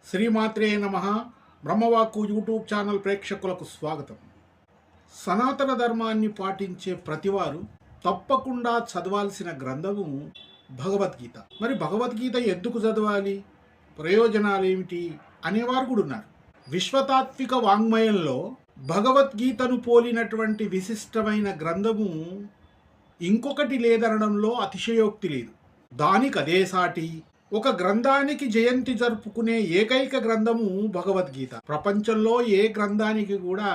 శ్రీమాత్రే నమః. బ్రహ్మవాక్కు YouTube channel ప్రేక్షకులకు స్వాగతం. సనాతన ధర్మాన్ని పాటించే ప్రతివారు తప్పకుండా చదవాల్సిన గ్రంథము భగవద్గీత. మరి భగవద్గీత ఎందుకు చదవాలి, ప్రయోజనాలు ఏమిటి అనేవారు కూడా ఉన్నారు. విశ్వతాత్విక వాంగ్మయంలో భగవద్గీతను పోలినటువంటి విశిష్టమైన గ్రంథము ఇంకొకటి లేదనడంలో అతిశయోక్తి లేదు. దానికదే సాటి ఒక గ్రంథానికి జయంతి జరుపుకునే ఏకైక గ్రంథము భగవద్గీత. ప్రపంచంలో ఏ గ్రంథానికి కూడా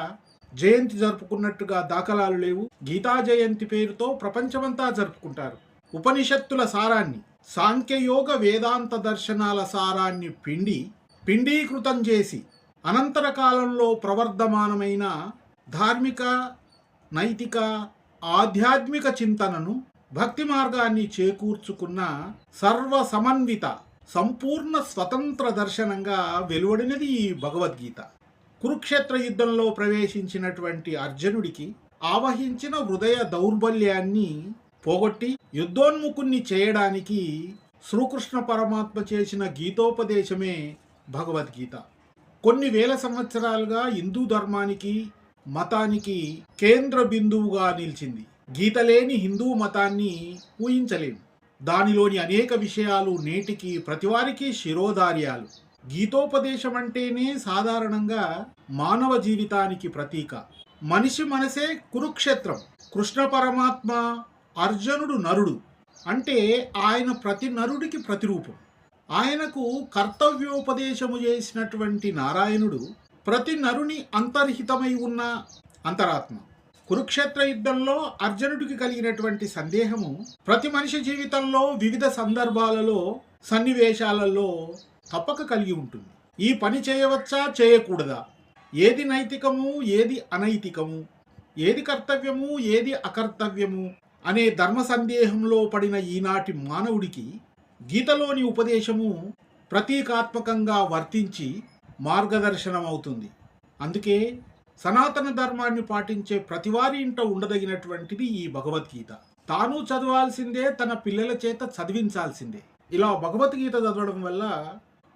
జయంతి జరుపుకున్నట్టుగా దాఖలాలు లేవు. గీతా జయంతి పేరుతో ప్రపంచమంతా జరుపుకుంటారు. ఉపనిషత్తుల సారాన్ని, సాంఖ్యయోగ వేదాంత దర్శనాల సారాన్ని పిండీకృతం చేసి అనంతర కాలంలో ప్రవర్ధమానమైన ధార్మిక, నైతిక, ఆధ్యాత్మిక చింతనను, భక్తి మార్గాన్ని చేకూర్చుకున్న సర్వ సమన్విత సంపూర్ణ స్వతంత్ర దర్శనంగా వెలువడినది ఈ భగవద్గీత. కురుక్షేత్ర యుద్ధంలో ప్రవేశించినటువంటి అర్జునుడికి ఆవహించిన హృదయ దౌర్బల్యాన్ని పోగొట్టి యుద్ధోన్ముఖుణ్ణి చేయడానికి శ్రీకృష్ణ పరమాత్మ చేసిన గీతోపదేశమే భగవద్గీత. కొన్ని వేల సంవత్సరాలుగా హిందూ ధర్మానికి, మతానికి కేంద్ర బిందువుగా నిలిచింది. గీత లేని హిందూ మతాన్ని ఊహించలేము. దానిలోని అనేక విషయాలు నేటికి ప్రతివారికి శిరోధార్యాలు. గీతోపదేశం అంటేనే సాధారణంగా మానవ జీవితానికి ప్రతీక. మనిషి మనసే కురుక్షేత్రం. కృష్ణ పరమాత్మ, అర్జునుడు నరుడు అంటే ఆయన ప్రతి నరుడికి ప్రతిరూపం. ఆయనకు కర్తవ్యోపదేశము చేసినటువంటి నారాయణుడు ప్రతి నరుని అంతర్హితమై ఉన్న అంతరాత్మ. కురుక్షేత్ర యుద్ధంలో అర్జునుడికి కలిగినటువంటి సందేహము ప్రతి మనిషి జీవితంలో వివిధ సందర్భాలలో, సన్నివేశాలలో తప్పక కలిగి ఉంటుంది. ఈ పని చేయవచ్చా, చేయకూడదా, ఏది నైతికము, ఏది అనైతికము, ఏది కర్తవ్యము, ఏది అకర్తవ్యము అనే ధర్మ సందేహంలో పడిన ఈనాటి మానవుడికి గీతలోని ఉపదేశము ప్రతీకాత్మకంగా వర్తించి మార్గదర్శనం అవుతుంది. అందుకే సనాతన ధర్మాన్ని పాటించే ప్రతివారి ఇంట ఉండదగినటువంటిది ఈ భగవద్గీత. తాను చదవాల్సిందే, తన పిల్లల చేత చదివించాల్సిందే. ఇలా భగవద్గీత చదవడం వల్ల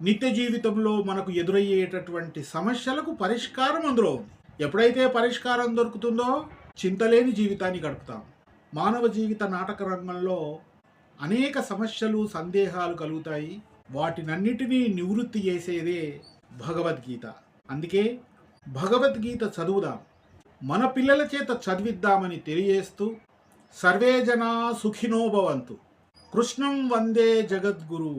నిత్య జీవితంలో మనకు ఎదురయ్యేటటువంటి సమస్యలకు పరిష్కారం అందులో ఉంది. ఎప్పుడైతే పరిష్కారం దొరుకుతుందో చింతలేని జీవితాన్ని గడుపుతాం. మానవ జీవిత నాటక రంగంలో అనేక సమస్యలు, సందేహాలు కలుగుతాయి. వాటినన్నిటినీ నివృత్తి చేసేదే భగవద్గీత. అందుకే భగవద్గీత చదువుదాం, మన పిల్లల చేత చదివిద్దామని తెలియజేస్తూ సర్వే జనా సుఖినో భవంతు. కృష్ణం వందే జగద్గురు.